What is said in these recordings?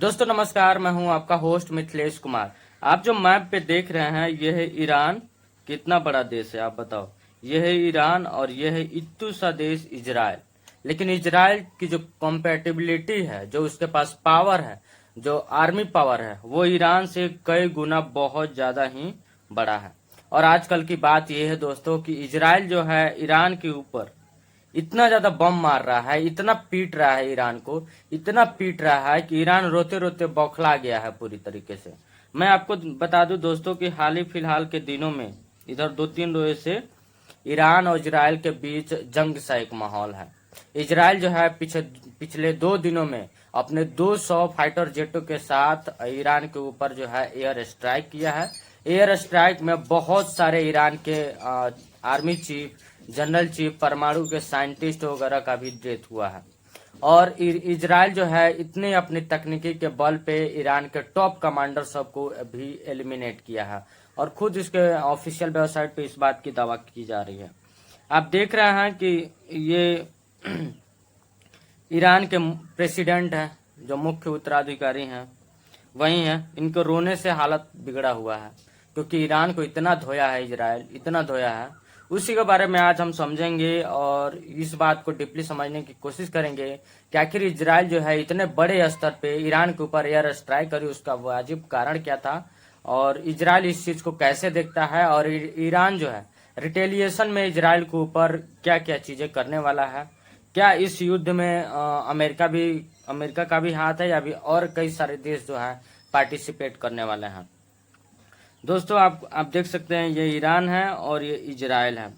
दोस्तों नमस्कार, मैं हूं आपका होस्ट मिथिलेश कुमार। आप जो मैप पे देख रहे हैं यह है ईरान। कितना बड़ा देश है आप बताओ। यह है ईरान और यह है इत्तू सा देश इजराइल। लेकिन इजराइल की जो कॉम्पेटिबिलिटी है, जो उसके पास पावर है, जो आर्मी पावर है, वो ईरान से कई गुना बहुत ज्यादा ही बड़ा है। और आजकल की बात यह है दोस्तों कि इजराइल जो है ईरान के ऊपर इतना ज्यादा बम मार रहा है, इतना पीट रहा है ईरान को, इतना पीट रहा है कि ईरान रोते रोते बौखला गया है पूरी तरीके से। मैं आपको बता दूं दोस्तों कि हाल ही फिलहाल के दिनों में इधर 2-3 रोज से ईरान और इजराइल के बीच जंग सा एक माहौल है। इजराइल जो है पिछले 2 दिनों में अपने 200 फाइटर जेटों के साथ ईरान के ऊपर जो है एयर स्ट्राइक किया है। एयर स्ट्राइक में बहुत सारे ईरान के आर्मी चीफ, जनरल चीफ, परमाणु के साइंटिस्ट वगैरह का भी डेथ हुआ है। और इजराइल जो है इतने अपनी तकनीकी के बल पे ईरान के टॉप कमांडर सबको भी एलिमिनेट किया है। और खुद इसके ऑफिशियल वेबसाइट पे इस बात की दावा की जा रही है। आप देख रहे हैं कि ये ईरान के प्रेसिडेंट हैं, जो मुख्य उत्तराधिकारी हैं वही हैं। इनको रोने से हालत बिगड़ा हुआ है क्योंकि ईरान को इतना धोया है इजराइल, इतना धोया है। उसी के बारे में आज हम समझेंगे और इस बात को डीपली समझने की कोशिश करेंगे कि आखिर इजराइल जो है इतने बड़े स्तर पे ईरान के ऊपर एयर स्ट्राइक करी, उसका वाजिब कारण क्या था और इजराइल इस चीज को कैसे देखता है, और ईरान जो है रिटेलिएशन में इजराइल के ऊपर क्या क्या चीजें करने वाला है। क्या इस युद्ध में अमेरिका का भी हाथ है या भी और कई सारे देश जो है पार्टिसिपेट करने वाले हैं। दोस्तों आप देख सकते हैं ये ईरान है और ये इजराइल है।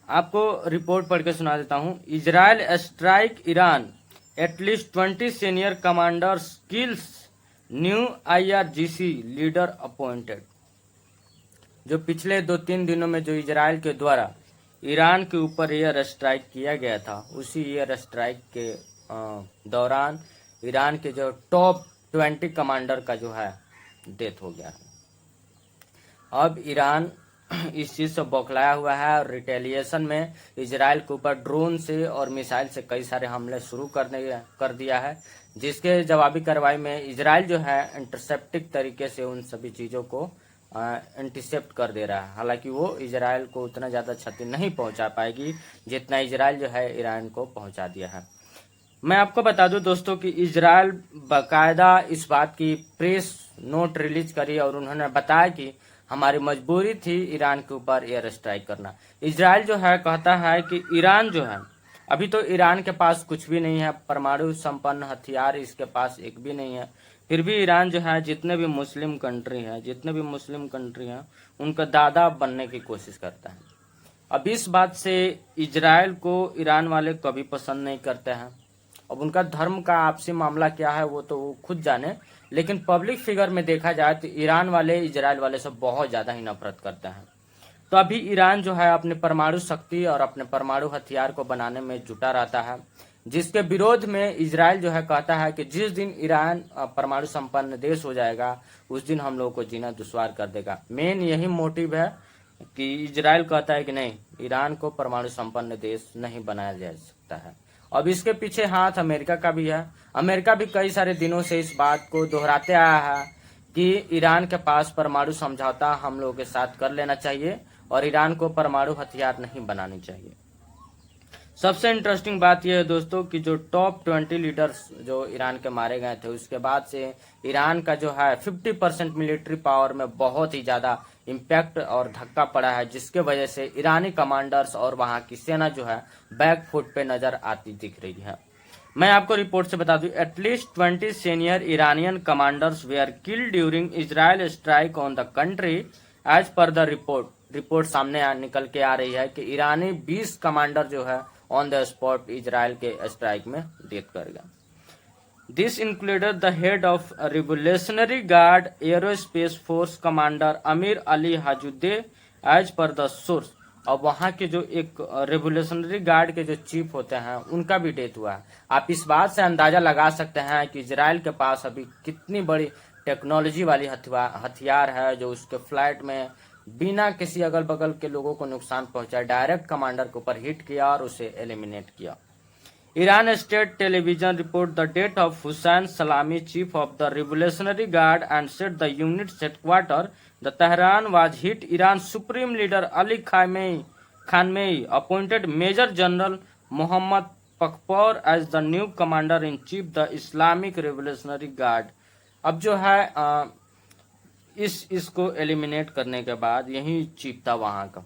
आपको रिपोर्ट पढ़ के सुना देता हूं। Israel strike Iran, at least 20 senior commanders kills, new IRGC leader appointed. जो पिछले 2-3 दिनों में जो इजराइल के द्वारा ईरान के ऊपर एयर स्ट्राइक किया गया था, उसी एयर स्ट्राइक के दौरान ईरान के जो टॉप 20 कमांडर का जो है डेथ हो गया है। अब ईरान इस चीज से बौखलाया हुआ है और रिटेलिएशन में इजराइल के ऊपर ड्रोन से और मिसाइल से कई सारे हमले शुरू कर दिया है, जिसके जवाबी कार्रवाई में इजराइल जो है इंटरसेप्टिक तरीके से उन सभी चीजों को इंटरसेप्ट कर दे रहा है। हालांकि वो इजराइल को उतना ज्यादा क्षति नहीं पहुंचा पाएगी जितना इजराइल जो है ईरान को पहुंचा दिया है। मैं आपको बता दूं दोस्तों कि इजराइल बाकायदा इस बात की प्रेस नोट रिलीज करी और उन्होंने बताया कि हमारी मजबूरी थी ईरान के ऊपर एयर स्ट्राइक करना। इजराइल जो है कहता है कि ईरान जो है, अभी तो ईरान के पास कुछ भी नहीं है, परमाणु संपन्न हथियार इसके पास एक भी नहीं है। फिर भी ईरान जो है जितने भी मुस्लिम कंट्री हैं उनका दादा बनने की कोशिश करता है। अब इस बात से इजराइल को ईरान वाले कभी पसंद नहीं करते हैं। अब उनका धर्म का आपसी मामला क्या है वो तो वो खुद जाने, लेकिन पब्लिक फिगर में देखा जाए तो ईरान वाले इजराइल वाले से बहुत ज्यादा ही नफरत करते हैं। तो अभी ईरान जो है अपने परमाणु शक्ति और अपने परमाणु हथियार को बनाने में जुटा रहता है, जिसके विरोध में इजराइल जो है कहता है कि जिस दिन ईरान परमाणु संपन्न देश हो जाएगा उस दिन हम लोगों को जीना दुश्वार कर देगा। मेन यही मोटिव है कि इजराइल कहता है कि नहीं, ईरान को परमाणु संपन्न देश नहीं बनाया जा सकता है। अब इसके पीछे हाथ अमेरिका का भी है। अमेरिका भी कई सारे दिनों से इस बात को दोहराते आया है कि ईरान के पास परमाणु समझौता हम लोगों के साथ कर लेना चाहिए और ईरान को परमाणु हथियार नहीं बनानी चाहिए। सबसे इंटरेस्टिंग बात यह है दोस्तों कि जो टॉप 20 लीडर्स जो ईरान के मारे गए थे, उसके बाद से ईरान का जो है 50% मिलिट्री पावर में बहुत ही ज्यादा इम्पैक्ट और धक्का पड़ा है, जिसके वजह से ईरानी कमांडर्स और वहां की सेना जो है बैक फुट पे नजर आती दिख रही है। मैं आपको रिपोर्ट से बता दूं, at least 20 senior Iranian commanders were killed during Israel strike on the country as per the report सामने निकल के आ रही है कि ईरानी 20 कमांडर जो है ऑन द स्पॉट इजराइल के स्ट्राइक में डेथ कर गया। This included the head of revolutionary guard aerospace force commander Amir Ali Hajizadeh as per the source. और वहां के जो एक रेवोल्यूशनरी गार्ड के जो चीफ होते हैं उनका भी डेथ हुआ है। आप इस बात से अंदाजा लगा सकते हैं कि इजराइल के पास अभी कितनी बड़ी टेक्नोलॉजी वाली हथियार है, जो उसके फ्लाइट में बिना किसी अगल बगल के लोगों को नुकसान पहुंचाए डायरेक्ट कमांडर के ऊपर हिट किया और उसे एलिमिनेट किया। Iran state television report the death of Hussein Salami, chief of the Revolutionary Guard, and said the unit's headquarters, the Tehran, was hit. Iran's supreme leader Ali Khamenei appointed Major General Mohammad Pakpour as the new commander-in-chief the Islamic Revolutionary Guard. अब जो है इसको eliminate करने के बाद यही chief था वहां का,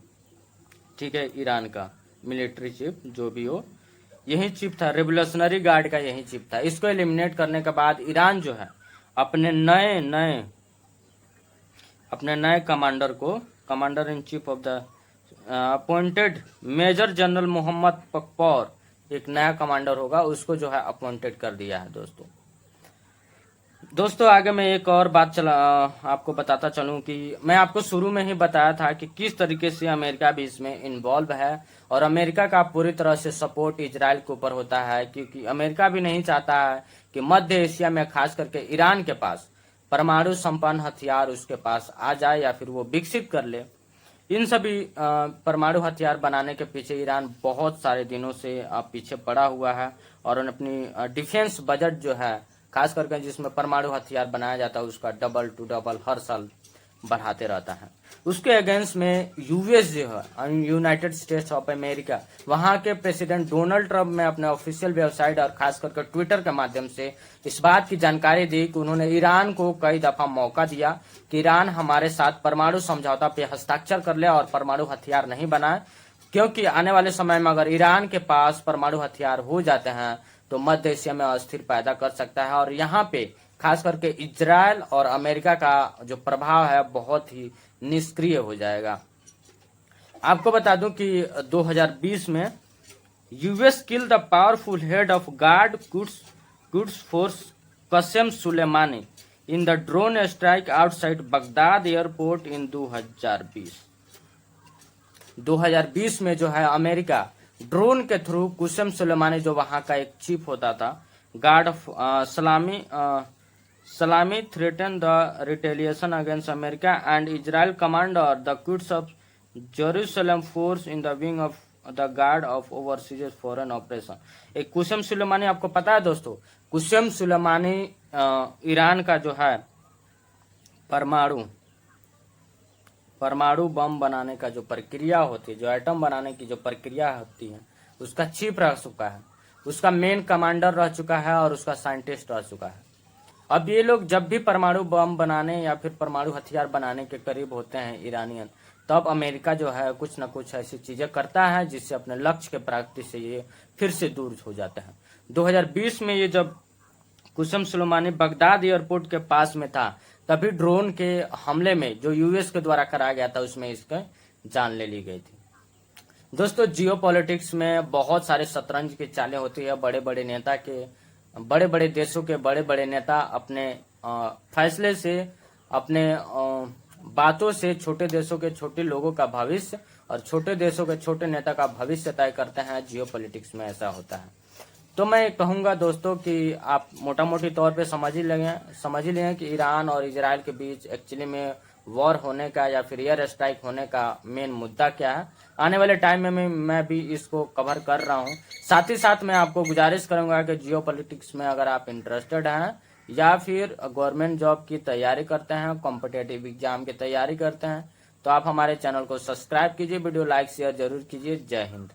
ठीक है, ईरान का मिलिट्री चीफ जो भी हो, यही चीफ था, रेवोल्यूशनरी गार्ड का यही चीफ था। इसको एलिमिनेट करने के बाद ईरान जो है अपने नए कमांडर को, commander in chief of the appointed major general Mohammad Pakpour, एक नया कमांडर होगा, उसको जो है अपॉइंटेड कर दिया है। दोस्तों आगे मैं एक और बात आपको बताता चलूं कि मैं आपको शुरू में ही बताया था कि किस तरीके से अमेरिका भी इसमें इन्वॉल्व है और अमेरिका का पूरी तरह से सपोर्ट इजराइल के ऊपर होता है, क्योंकि अमेरिका भी नहीं चाहता है कि मध्य एशिया में खास करके ईरान के पास परमाणु संपन्न हथियार उसके पास आ जाए या फिर वो विकसित कर ले। इन सभी परमाणु हथियार बनाने के पीछे ईरान बहुत सारे दिनों से पीछे पड़ा हुआ है और अपनी डिफेंस बजट जो है खास करके जिसमें परमाणु हथियार बनाया जाता है उसका डबल टू डबल हर साल बढ़ाते रहता है। उसके अगेंस्ट में यूएस जो है, यूनाइटेड स्टेट्स ऑफ अमेरिका, वहां के प्रेसिडेंट डोनाल्ड ट्रंप ने अपने ऑफिशियल वेबसाइट और खास करके ट्विटर के माध्यम से इस बात की जानकारी दी कि उन्होंने ईरान को कई दफा मौका दिया कि ईरान हमारे साथ परमाणु समझौता पे हस्ताक्षर कर ले और परमाणु हथियार नहीं बनाए, क्योंकि आने वाले समय में अगर ईरान के पास परमाणु हथियार हो जाते हैं तो मध्य एशिया में अस्थिर पैदा कर सकता है और यहाँ पे खास करके इजराइल और अमेरिका का जो प्रभाव है बहुत ही निष्क्रिय हो जाएगा। आपको बता दूं कि 2020 में US kill the powerful head of guard Quds force Qasem Soleimani in the drone strike outside Baghdad airport in 2020 में जो है अमेरिका ड्रोन के थ्रू कुसेम सुलेमानी, जो वहां का एक चीफ होता था गार्ड ऑफ सलामी threaten the retaliation against America and Israel commander the Quds of Jerusalem force in the wing of the guard of overseas foreign operation. एक Qasem Sulemani, आपको पता है दोस्तों, कुसेम सुलेमानी ईरान का जो है परमाणु बम बनाने का जो प्रक्रिया होती है, जो एटम बनाने की जो प्रक्रिया होती है, उसका चीफ रह चुका है, उसका मेन कमांडर रह चुका है और उसका साइंटिस्ट रह चुका है। अब ये लोग जब भी परमाणु बम बनाने या फिर परमाणु हथियार बनाने के करीब होते हैं ईरानियन, तब अमेरिका जो है कुछ न कुछ ऐसी चीजें करता है जिससे अपने लक्ष्य के प्राप्ति से ये फिर से दूर हो जाते हैं। 2020 में ये जब कुसेम सुलेमानी बगदाद एयरपोर्ट के पास में था, तभी ड्रोन के हमले में जो यूएस के द्वारा कराया गया था उसमें इसके जान ले ली गई थी। दोस्तों जियोपॉलिटिक्स में बहुत सारे शतरंज की चालें होती है। बड़े बड़े देशों के बड़े बड़े नेता अपने फैसले से, अपने बातों से छोटे देशों के छोटे लोगों का भविष्य और छोटे देशों के छोटे नेता का भविष्य तय करते हैं। जियोपॉलिटिक्स में ऐसा होता है। तो मैं कहूंगा दोस्तों कि आप मोटा मोटी तौर पे समझ ही लें कि ईरान और इजराइल के बीच एक्चुअली में वॉर होने का या फिर एयर स्ट्राइक होने का मेन मुद्दा क्या है। आने वाले टाइम में मैं भी इसको कवर कर रहा हूं। साथ ही साथ मैं आपको गुजारिश करूंगा कि जियोपॉलिटिक्स में अगर आप इंटरेस्टेड हैं या फिर गवर्नमेंट जॉब की तैयारी करते हैं, कॉम्पिटेटिव एग्जाम की तैयारी करते हैं, तो आप हमारे चैनल को सब्सक्राइब कीजिए, वीडियो लाइक शेयर जरूर कीजिए। जय हिंद।